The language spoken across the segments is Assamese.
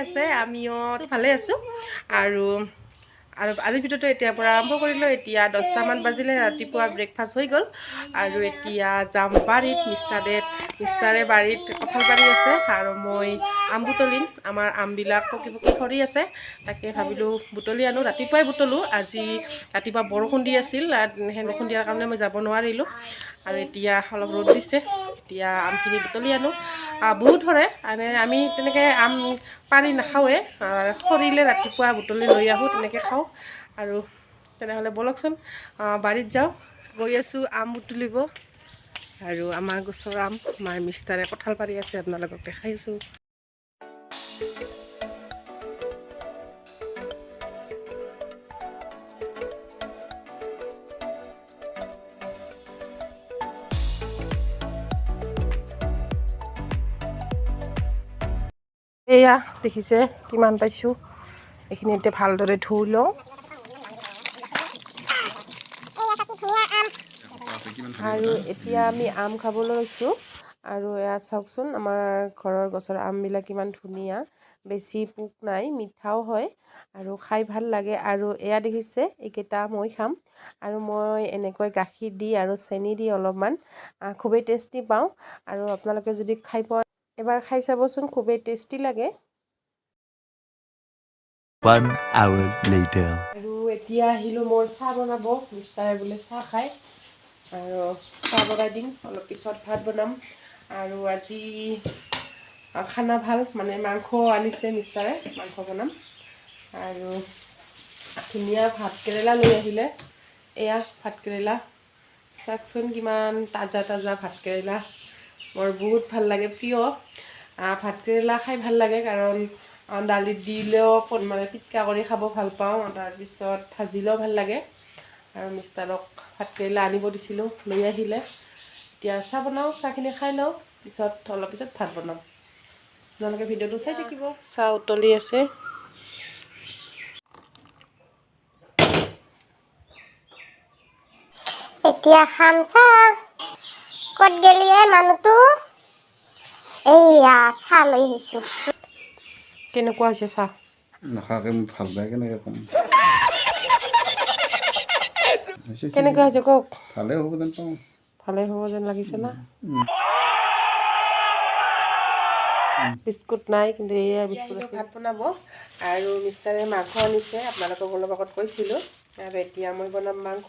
আছে আমিও ভালে আছোঁ আৰু আজিৰ ভিডিঅ'টো এতিয়াৰ পৰা আৰম্ভ কৰিলোঁ এতিয়া 10টামান বাজিলে ৰাতিপুৱা ব্ৰেকফাষ্ট হৈ গ'ল আৰু এতিয়া যাম বাৰীত মিষ্টাৰে বাৰীত কঁঠাল পাৰি আছে আৰু মই আম বুটলিম আমাৰ আমবিলাক পকি সৰি আছে তাকে ভাবিলোঁ বুটলি আনো ৰাতিপুৱাই বুটলোঁ আজি ৰাতিপুৱা বৰষুণ দি আছিল সেই বৰষুণ দিয়াৰ কাৰণে মই যাব নোৱাৰিলোঁ আৰু এতিয়া অলপ ৰ'দ দিছে এতিয়া আমখিনি বুটলি আনো বহুত সৰে আমি তেনেকৈ আম পাৰি নাখাওঁৱে সৰিলে ৰাতিপুৱা বুটলি লৈ আহোঁ তেনেকৈ খাওঁ আৰু তেনেহ'লে ব'লকচোন বাৰীত যাওঁ গৈ আছোঁ আম বুটলিব আৰু আমাৰ গছৰ আম মাৰ মিষ্টাৰে কঁঠাল পাৰি আছে আপোনালোকক দেখাইছোঁ এয়া দেখিছে কিমান পাইছোঁ এইখিনি এতিয়া ভালদৰে ধুই লওঁ আৰু এতিয়া আমি আম খাবলৈ লৈছোঁ আৰু এয়া চাওকচোন আমাৰ ঘৰৰ গছৰ আমবিলাক কিমান ধুনীয়া বেছি পোক নাই মিঠাও হয় আৰু খাই ভাল লাগে আৰু এয়া দেখিছে এইকেইটা মই খাম আৰু মই এনেকৈ গাখীৰ দি আৰু চেনি দি অলপমান খুবেই টেষ্টি পাওঁ আৰু আপোনালোকে যদি খাই পোৱা এবাৰ খাই চাবচোন খুবেই টেষ্টি লাগে 1 hour later আৰু এতিয়া আহিলোঁ মোৰ চাহ বনাব মিষ্টাৰে বোলে চাহ খায় আৰু চাহ বনাই দিম অলপ পিছত ভাত বনাম আৰু আজি খানা ভাল মানে মাংস আনিছে মিষ্টাৰে মাংস বনাম আৰু ধুনীয়া ভাত কেৰেলা লৈ আহিলে এয়া ভাত কেৰেলা চাওকচোন কিমান তাজা তাজা ভাত কেৰেলা মোৰ বহুত ভাল লাগে প্ৰিয় ভাত কেৰেলা খাই ভাল লাগে কাৰণ দালিত দিলেও মানে পিটিকা কৰি খাব ভাল পাওঁ তাৰপিছত ভাজিলেও ভাল লাগে আৰু মিষ্টাৰক ভাত কেৰেলা আনিব দিছিলোঁ লৈ আহিলে এতিয়া চাহ বনাওঁ চাহখিনি খাই লওঁ অলপ পিছত ভাত বনাম আপোনালোকে ভিডিঅ'টো চাই থাকিব চাহ উতলি আছে এতিয়া খাম চাহ ক'ত গেলি মানুহটো এইয়া চাহ লৈ আহিছোঁ কেনেকুৱা হৈছে চাহ নাখাকে ভাল পায় কেনেকৈ ক'ম কেনেকুৱা হৈছে কওক ভালেই হ'ব যেন পাওঁ ভালেই হ'ব যেন লাগিছে না বিস্কুট নাই কিন্তু এয়া বিস্কুট আছে ভাত বনাব আৰু মিষ্টাৰে মাংস আনিছে আপোনালোকক অলপ আগত কৈছিলোঁ আৰু এতিয়া মই বনাম মাংস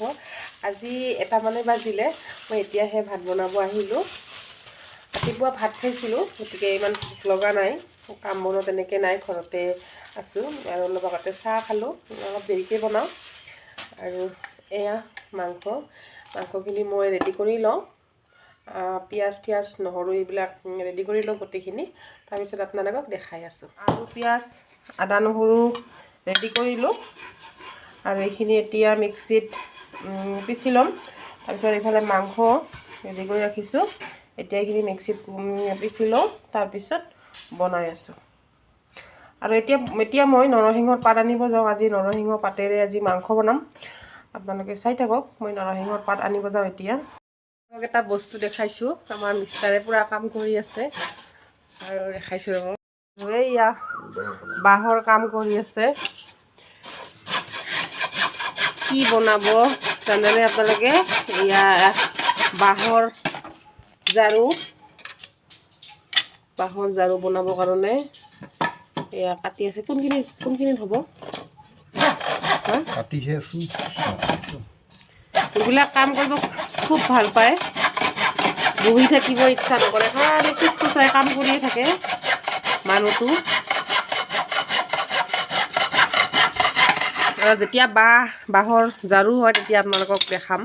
আজি 1টামানে বাজিলে মই এতিয়াহে ভাত বনাব আহিলোঁ ৰাতিপুৱা ভাত খাইছিলোঁ গতিকে ইমান ভোক লগা নাই কাম বনো তেনেকৈ নাই ঘৰতে আছোঁ আৰু অলপ আগতে চাহ খালোঁ অলপ দেৰিকৈ বনাওঁ আৰু এয়া মাংসখিনি মই ৰেডি কৰি লওঁ পিঁয়াজ টিয়াজ নহৰু এইবিলাক ৰেডি কৰি লওঁ গোটেইখিনি তাৰপিছত আপোনালোকক দেখাই আছোঁ আলু পিঁয়াজ আদা নহৰু ৰেডি কৰিলোঁ আৰু এইখিনি এতিয়া মিক্সিত পিচি ল'ম তাৰপিছত এইফালে মাংস ৰেডি কৰি ৰাখিছোঁ এতিয়া এইখিনি মিক্সিত পিচি লওঁ তাৰপিছত বনাই আছোঁ আৰু এতিয়া মই নৰসিংহৰ পাত আনিব যাওঁ আজি নৰসিংহ পাতেৰে আজি মাংস বনাম আপোনালোকে চাই থাকক মই নৰসিংহৰ পাত আনিব যাওঁ এতিয়া এটা বস্তু দেখাইছোঁ আমাৰ মিষ্টাৰে পূৰা কাম কৰি আছে আৰু দেখাইছোঁ ৰ'ব এইয়া বাঁহৰ কাম কৰি আছে কি বনাব জানেনে আপোনালোকে এয়া বাঁহৰ ঝাৰু বনাবৰ কাৰণে এয়া কাটি আছে কোনখিনিত হ'ব কাটিহে আছোঁ এইবিলাক কাম কৰিব খুব ভাল পায় বহি থাকিব ইচ্ছা নকৰে খালি পিছকুচাই কাম কৰিয়ে থাকে মানুহটো আৰু যেতিয়া বাঁহৰ ঝাৰু হয় তেতিয়া আপোনালোকক দেখাম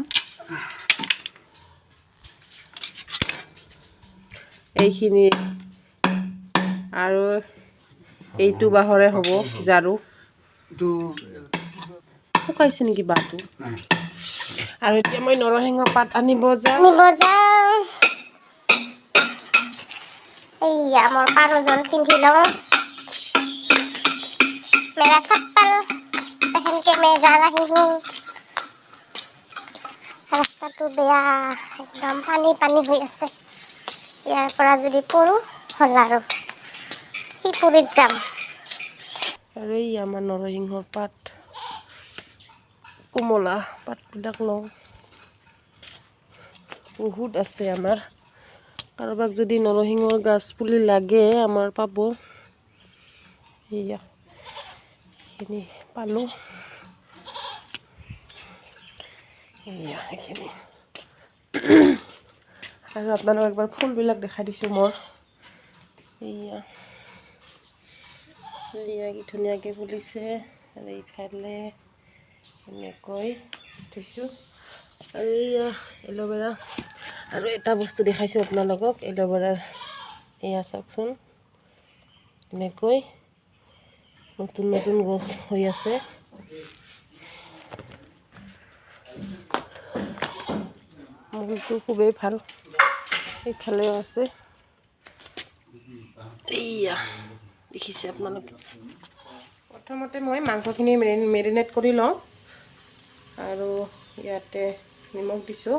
এইখিনি আৰু এইটো বাঁহৰে হ'ব ঝাৰু শুকাইছে নেকি বাঁহটো আৰু এতিয়া মই নৰসিংহ পাত আনিব যাওঁ এইয়া মোৰ পাৰোজন পিন্ধি লওঁ মেৰা চপ্পল पहन के मैं जा रही हूँ ৰাস্তাটো বেয়া একদম পানী হৈ আছে ইয়াৰ পৰা যদি পৰোঁ হ'ল আৰু সিপুৰীত যাম আৰু এই আমাৰ নৰসিংহৰ পাত কোমলা পাতবিলাক লওঁ বহুত আছে আমাৰ কাৰোবাক যদি নৰসিংহৰ গাছ পুলি লাগে আমাৰ পাব এয়া এইখিনি পালোঁ এয়া এইখিনি আৰু আপোনালোকক একবাৰ ফুলবিলাক দেখাই দিছোঁ মোৰ এয়া কি ধুনীয়াকৈ ফুলিছে আৰু এইফালে এনেকৈ থৈছোঁ আৰু এয়া এল'ভেৰা আৰু এটা বস্তু দেখাইছোঁ আপোনালোকক এল'ভেৰাৰ এয়া চাওকচোন এনেকৈ নতুন নতুন গছ হৈ আছে মূলটো খুবেই ভাল এইফালেও আছে এইয়া দেখিছে আপোনালোকে প্ৰথমতে মই মাংসখিনি মেৰিনেট কৰি লওঁ আৰু ইয়াতে নিমখ দিছোঁ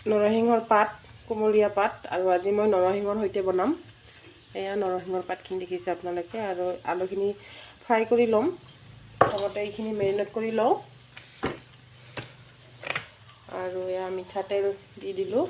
নৰসিংহৰ পাত কোমলীয়া পাত আৰু আজি মই নৰসিংহৰ সৈতে বনাম এয়া নৰসিংহৰ পাতখিনি দেখিছে আপোনালোকে আৰু আলুখিনি ফ্ৰাই কৰি ল'ম প্ৰথমতে এইখিনি মেৰিনেট কৰি লওঁ আৰু এয়া মিঠাতেল দি দিলোঁ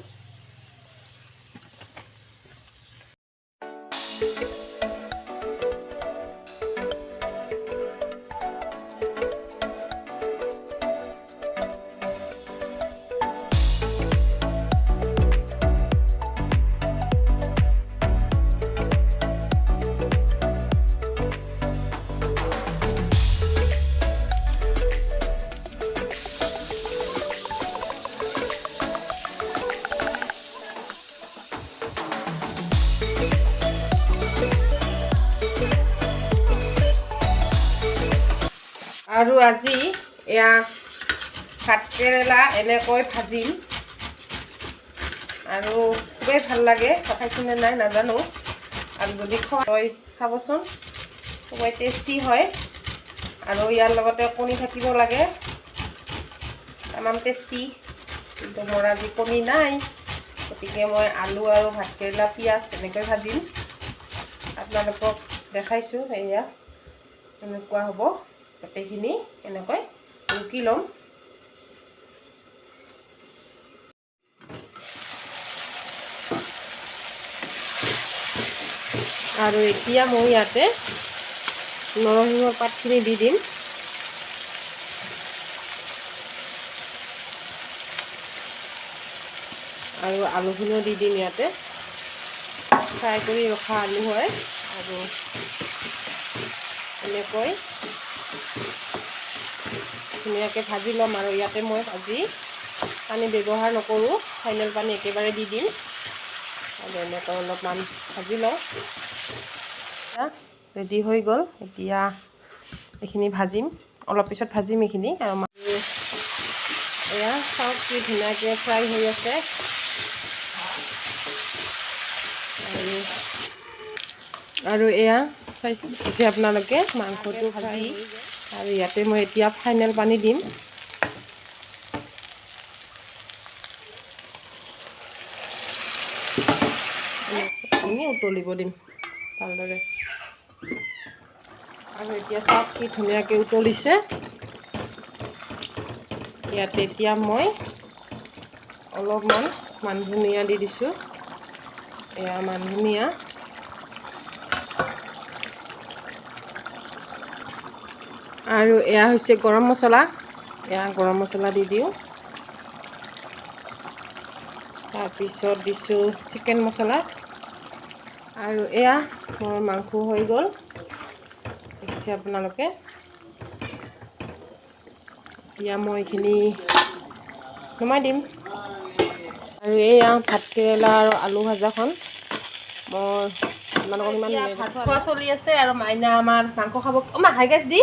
আৰু আজি এয়া ভাতকেৰেলা এনেকৈ ভাজিম আৰু খুবেই ভাল লাগে খাইছেনে নাই নাজানো আৰু যদি খোৱা খাবচোন খুবেই টেষ্টি হয় আৰু ইয়াৰ লগতে কণী থাকিব লাগে তামাম টেষ্টি কিন্তু মোৰ আজি কণী নাই গতিকে মই আলু আৰু ভাতকেৰেলা পিঁয়াজ এনেকৈ ভাজিম আপোনালোকক দেখাইছোঁ এয়া এনেকুৱা হ'ব গোটেইখিনি এনেকৈ ৰুকি ল'ম আৰু এতিয়া মই ইয়াতে নৰসিংহৰ পাতখিনি দি দিম আৰু আলুখিনিও দি দিম ইয়াতে ফ্ৰাই কৰি ৰখা আলু হয় আৰু এনেকৈ ধুনীয়াকৈ ভাজি ল'ম আৰু ইয়াতে মই আজি পানী ব্যৱহাৰ নকৰোঁ ফাইনেল পানী একেবাৰে দি দিম আৰু এনেকৈ অলপমান ভাজি লওঁ ৰেডি হৈ গ'ল এতিয়া এইখিনি ভাজিম অলপ পিছত ভাজিম এইখিনি আৰু এয়া চাওক কি ধুনীয়াকৈ ফ্ৰাই হৈ আছে আৰু এয়া চাইছে আপোনালোকে মাংসটো ভাজি আৰু ইয়াতে মই এতিয়া ফাইনেল পানী দিম উতলিব দিম ভালদৰে আৰু এতিয়া চাওক কি ধুনীয়াকৈ উতলিছে ইয়াতে এতিয়া মই অলপমান মান ধনিয়া দি দিছোঁ এয়া মান ধনিয়া আৰু এয়া হৈছে গৰম মছলা এয়া গৰম মছলা দি দিওঁ তাৰপিছত দিছোঁ চিকেন মছলা আৰু এয়া মোৰ মাংস হৈ গ'ল দেখিছে আপোনালোকে এতিয়া মই এইখিনি নমাই দিম আৰু এয়া ভাতকেৰেলা আৰু আলু ভাজাখন মোৰ আপোনালোকৰ ইমান ভাত খোৱা চলি আছে আৰু মাইনা আমাৰ মাংস খাব মা হাই গেছ দি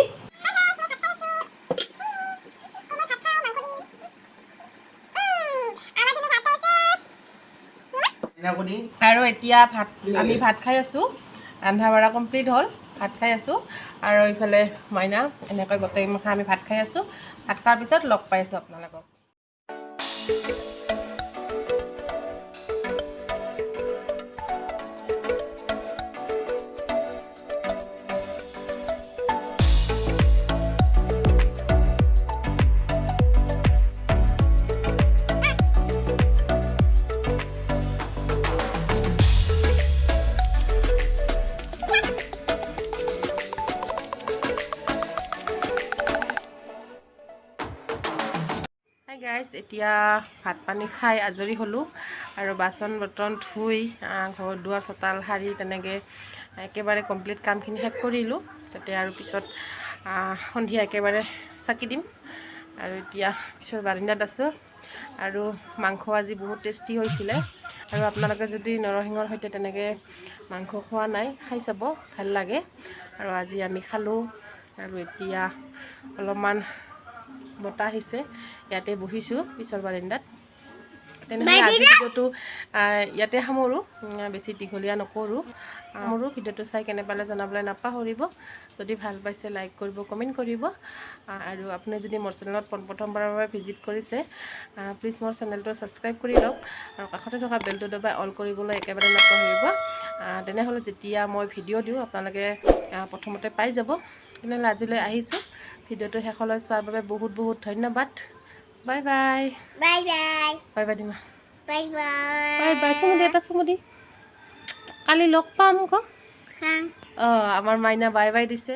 আৰু এতিয়া আমি ভাত খাই আছোঁ ৰন্ধা বঢ়া কমপ্লিট হ'ল ভাত খাই আছোঁ আৰু এইফালে মাইনা এনেকৈ গোটেই মুখা আমি ভাত খাই আছোঁ। ভাত খোৱাৰ পিছত লগ পাই আছোঁ আপোনালোকক। হাই গাইজ, এতিয়া ভাত পানী খাই আজৰি হ'লোঁ আৰু বাচন বৰ্তন ধুই ঘৰ দুৱাৰ চোতাল সাৰি তেনেকৈ একেবাৰে কমপ্লিট কামখিনি শেষ কৰিলোঁ। যাতে আৰু পিছত সন্ধিয়া একেবাৰে চাকি দিম। আৰু এতিয়া পিছৰ বাৰিন্দাত আছোঁ আৰু মাংস আজি বহুত টেষ্টি হৈছিলে। আৰু আপোনালোকে যদি নৰসিংহৰ সৈতে তেনেকৈ মাংস খোৱা নাই, খাই চাব, ভাল লাগে। আৰু আজি আমি খালোঁ আৰু এতিয়া অলপমান বতাহ আহিছে, ইয়াতে বহিছোঁ পিছৰ বাৰিন্দাত। তেনেহ'লে আজি ভিডিঅ'টো ইয়াতে সামৰোঁ, বেছি দীঘলীয়া নকৰোঁ। ভিডিঅ'টো চাই কেনে পালে জনাবলৈ নাপাহৰিব। যদি ভাল পাইছে লাইক কৰিব, কমেণ্ট কৰিব। আৰু আপুনি যদি মোৰ চেনেলত প্ৰথমবাৰৰ বাবে ভিজিট কৰিছে, প্লিজ মোৰ চেনেলটো ছাবস্ক্ৰাইব কৰি লওক আৰু কাষতে থকা বেলটো দবাই অল কৰিবলৈ একেবাৰে নাপাহৰিব। তেনেহ'লে যেতিয়া মই ভিডিঅ' দিওঁ আপোনালোকে প্ৰথমতে পাই যাব। তেনেহ'লে আজিলৈ আহিছোঁ। ভিডিঅ'টো শেষলৈ চোৱাৰ বাবে বহুত বহুত ধন্যবাদ। Bye bye. Bye bye. Bye bye দিমা। Bye bye. Bye bye. চুমুদি এটা চুমুদি। কালি লগ পাম আকৌ। খাং। আমাৰ মাইনা বাই বাই দিছে।